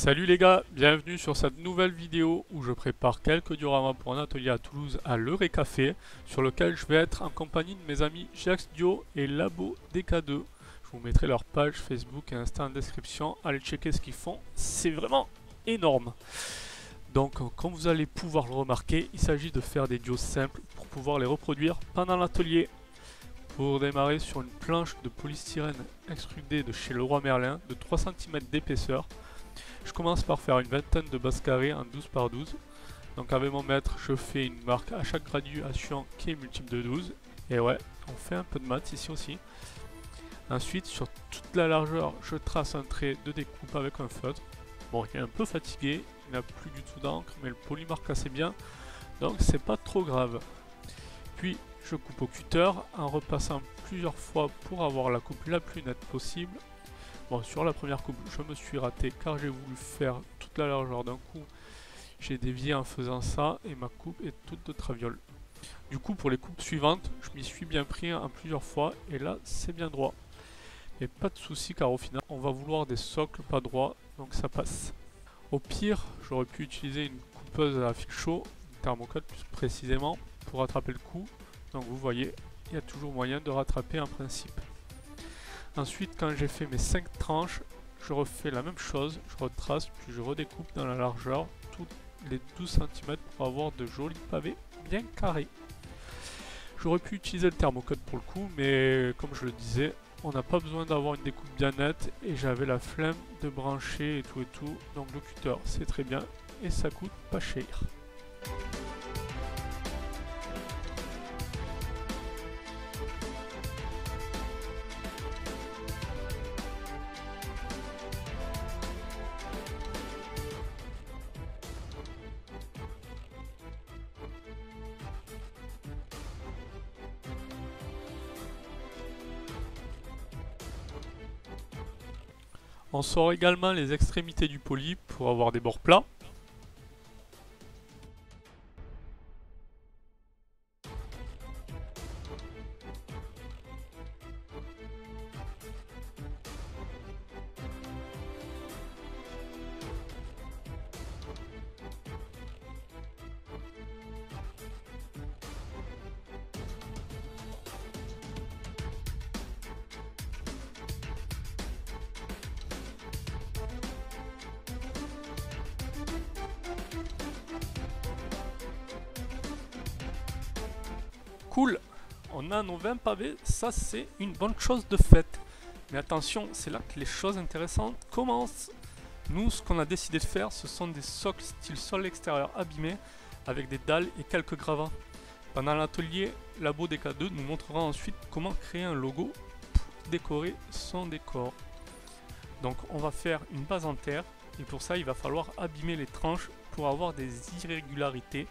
Salut les gars, bienvenue sur cette nouvelle vidéo où je prépare quelques dioramas pour un atelier à Toulouse à l'Heure et Café, sur lequel je vais être en compagnie de mes amis Jax Dio et Labo DK2. Je vous mettrai leur page Facebook et Insta en description, allez checker ce qu'ils font, c'est vraiment énorme. Donc comme vous allez pouvoir le remarquer, il s'agit de faire des dios simples pour pouvoir les reproduire pendant l'atelier. Pour démarrer sur une planche de polystyrène extrudée de chez Leroy Merlin de 3 cm d'épaisseur, je commence par faire une vingtaine de bases carrées en 12 par 12. Donc avec mon mètre, je fais une marque à chaque graduation qui est multiple de 12. Et ouais, on fait un peu de maths ici aussi. Ensuite, sur toute la largeur, je trace un trait de découpe avec un feutre. Bon, il est un peu fatigué, il n'a plus du tout d'encre, mais le poli marque assez bien, donc c'est pas trop grave. Puis, je coupe au cutter en repassant plusieurs fois pour avoir la coupe la plus nette possible. Bon, sur la première coupe, je me suis raté car j'ai voulu faire toute la largeur d'un coup. J'ai dévié en faisant ça et ma coupe est toute de traviole. Du coup, pour les coupes suivantes, je m'y suis bien pris en plusieurs fois et là, c'est bien droit. Et pas de souci car au final, on va vouloir des socles pas droits, donc ça passe. Au pire, j'aurais pu utiliser une coupeuse à fil chaud, une thermocote plus précisément, pour rattraper le coup. Donc vous voyez, il y a toujours moyen de rattraper en principe. Ensuite, quand j'ai fait mes 5 tranches, je refais la même chose, je retrace, puis je redécoupe dans la largeur tous les 12 cm pour avoir de jolis pavés bien carrés. J'aurais pu utiliser le thermocode pour le coup, mais comme je le disais, on n'a pas besoin d'avoir une découpe bien nette et j'avais la flemme de brancher et tout, donc le cutter c'est très bien et ça coûte pas cher. On sort également les extrémités du poli pour avoir des bords plats. Cool, on a nos 20 pavés, ça c'est une bonne chose de fait. Mais attention, c'est là que les choses intéressantes commencent. Nous, ce qu'on a décidé de faire, ce sont des socles style sol extérieur abîmés avec des dalles et quelques gravats. Pendant l'atelier, Labo DK2 nous montrera ensuite comment créer un logo pour décorer son décor. Donc on va faire une base en terre et pour ça il va falloir abîmer les tranches pour avoir des irrégularités,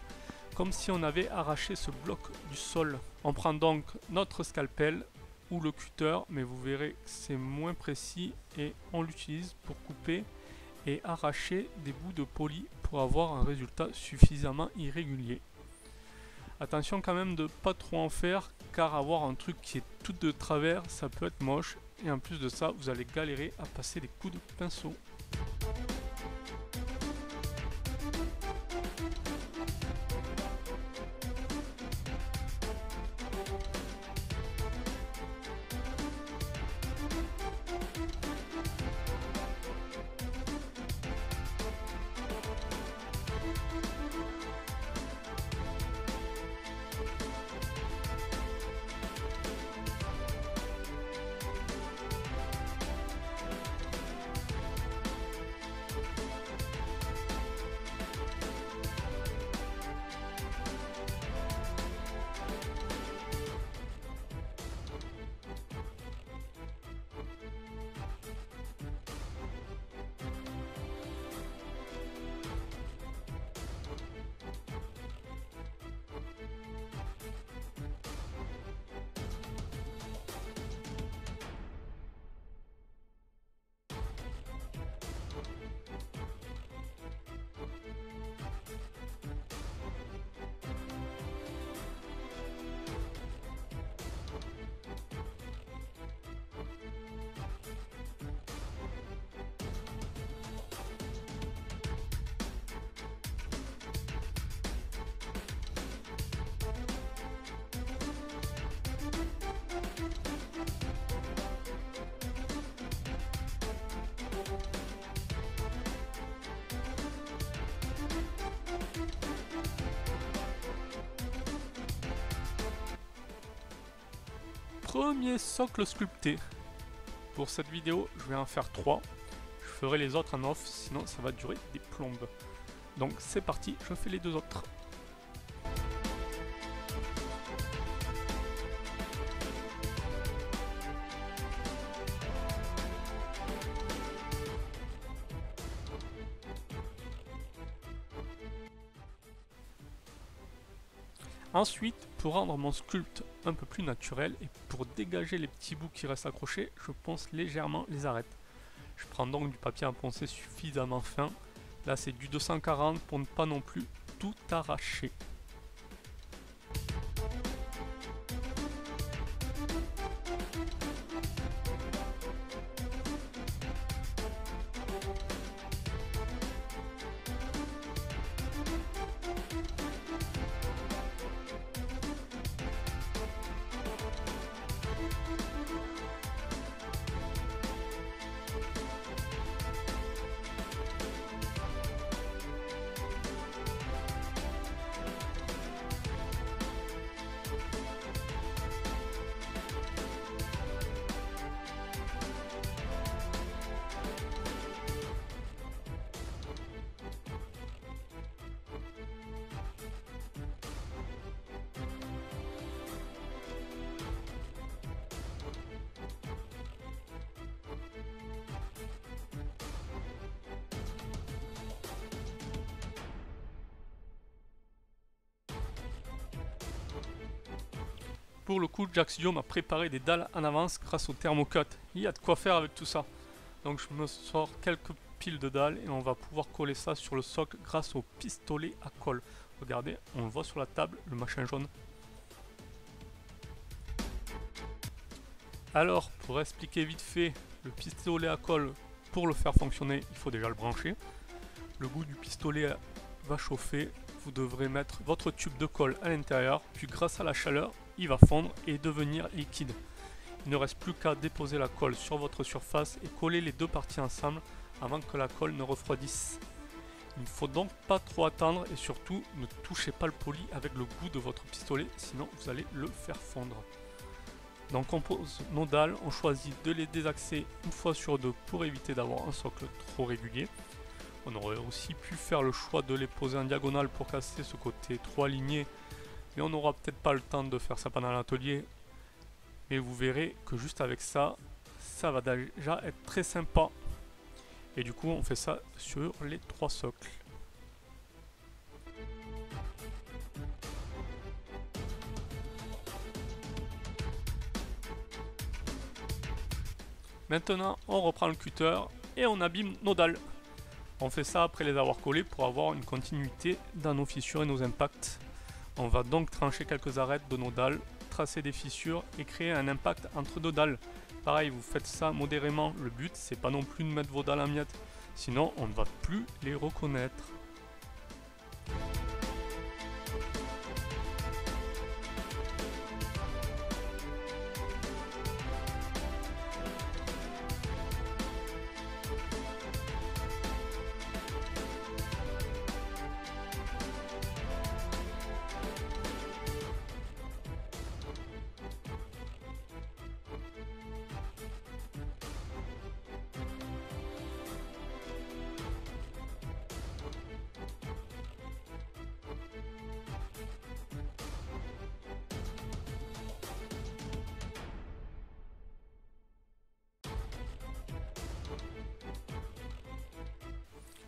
comme si on avait arraché ce bloc du sol. On prend donc notre scalpel ou le cutter, mais vous verrez que c'est moins précis et on l'utilise pour couper et arracher des bouts de poli pour avoir un résultat suffisamment irrégulier. Attention quand même de pas trop en faire, car avoir un truc qui est tout de travers, ça peut être moche, et en plus de ça, vous allez galérer à passer des coups de pinceau. premier socle sculpté. Pour cette vidéo, je vais en faire 3. Je ferai les autres en off, sinon ça va durer des plombes. Donc c'est parti, je fais les 2 autres. Ensuite, pour rendre mon sculpte un peu plus naturel et pour dégager les petits bouts qui restent accrochés, je ponce légèrement les arêtes. Je prends donc du papier à poncer suffisamment fin. Là c'est du 240 pour ne pas non plus tout arracher. Pour le coup, Jaxio m'a préparé des dalles en avance grâce au thermocut. Il y a de quoi faire avec tout ça. Donc je me sors quelques piles de dalles et on va pouvoir coller ça sur le socle grâce au pistolet à colle. Regardez, on le voit sur la table, le machin jaune. Alors, pour expliquer vite fait, le pistolet à colle, pour le faire fonctionner, il faut déjà le brancher. Le bout du pistolet va chauffer. Vous devrez mettre votre tube de colle à l'intérieur, puis grâce à la chaleur, il va fondre et devenir liquide. Il ne reste plus qu'à déposer la colle sur votre surface et coller les deux parties ensemble avant que la colle ne refroidisse. Il ne faut donc pas trop attendre et surtout ne touchez pas le poli avec le bout de votre pistolet, sinon vous allez le faire fondre. Donc on pose nos dalles, on choisit de les désaxer une fois sur deux pour éviter d'avoir un socle trop régulier. On aurait aussi pu faire le choix de les poser en diagonale pour casser ce côté trop aligné, mais on n'aura peut-être pas le temps de faire ça pendant l'atelier. Mais vous verrez que juste avec ça, ça va déjà être très sympa. Et du coup, on fait ça sur les 3 socles. Maintenant, on reprend le cutter et on abîme nos dalles. On fait ça après les avoir collées pour avoir une continuité dans nos fissures et nos impacts. On va donc trancher quelques arêtes de nos dalles, tracer des fissures et créer un impact entre deux dalles. Pareil, vous faites ça modérément. Le but, c'est pas non plus de mettre vos dalles en miettes, sinon on ne va plus les reconnaître.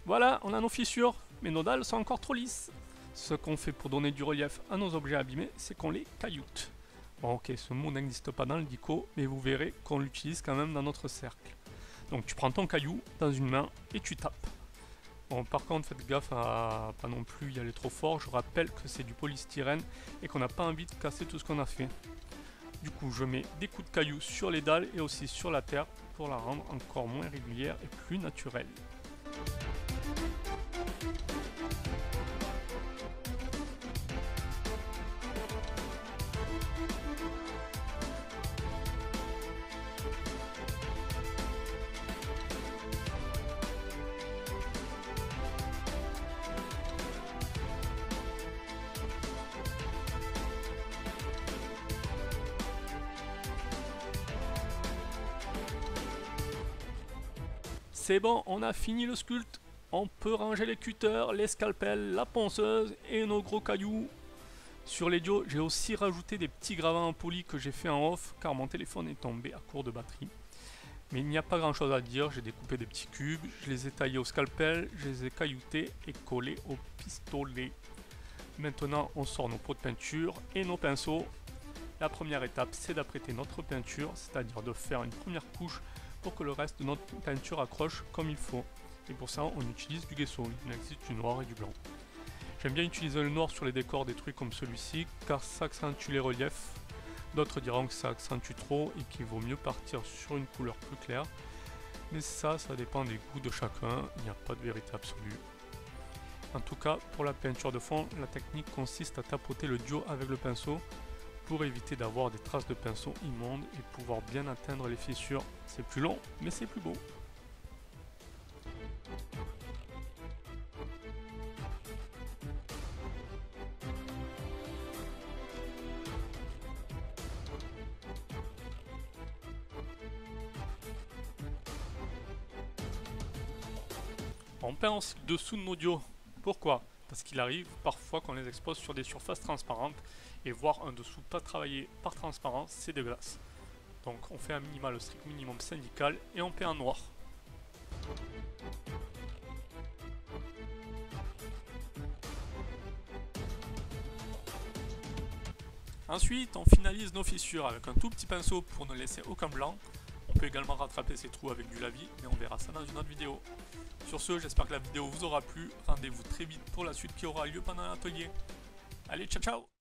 Voilà, on a nos fissures, mais nos dalles sont encore trop lisses. Ce qu'on fait pour donner du relief à nos objets abîmés, c'est qu'on les cailloute. Bon ok, ce mot n'existe pas dans le dico, mais vous verrez qu'on l'utilise quand même dans notre cercle. Donc tu prends ton caillou dans une main et tu tapes. Bon, par contre, faites gaffe à pas non plus y aller trop fort. Je rappelle que c'est du polystyrène et qu'on n'a pas envie de casser tout ce qu'on a fait. Du coup, je mets des coups de caillou sur les dalles et aussi sur la terre pour la rendre encore moins régulière et plus naturelle. C'est bon, on a fini le sculpte. On peut ranger les cutters, les scalpels, la ponceuse et nos gros cailloux. Sur les dios, j'ai aussi rajouté des petits gravats en poli que j'ai fait en off car mon téléphone est tombé à court de batterie. Mais il n'y a pas grand chose à dire, j'ai découpé des petits cubes, je les ai taillés au scalpel, je les ai cailloutés et collés au pistolet. Maintenant on sort nos pots de peinture et nos pinceaux. La première étape c'est d'apprêter notre peinture, c'est-à-dire de faire une première couche pour que le reste de notre peinture accroche comme il faut. Et pour ça on utilise du gesso, il existe du noir et du blanc. J'aime bien utiliser le noir sur les décors détruits comme celui-ci car ça accentue les reliefs. D'autres diront que ça accentue trop et qu'il vaut mieux partir sur une couleur plus claire. Mais ça dépend des goûts de chacun, il n'y a pas de vérité absolue. En tout cas, pour la peinture de fond, la technique consiste à tapoter le duo avec le pinceau pour éviter d'avoir des traces de pinceau immondes et pouvoir bien atteindre les fissures. C'est plus long, mais c'est plus beau. On peint aussi le dessous de nos dios. Pourquoi? Parce qu'il arrive parfois qu'on les expose sur des surfaces transparentes et voir un dessous pas travaillé par transparence, c'est dégueulasse. Donc on fait un minimum, le strict minimum syndical et on peint en noir. Ensuite, on finalise nos fissures avec un tout petit pinceau pour ne laisser aucun blanc. On peut également rattraper ces trous avec du lavis, mais on verra ça dans une autre vidéo. Sur ce, j'espère que la vidéo vous aura plu. Rendez-vous très vite pour la suite qui aura lieu pendant l'atelier. Allez, ciao ciao!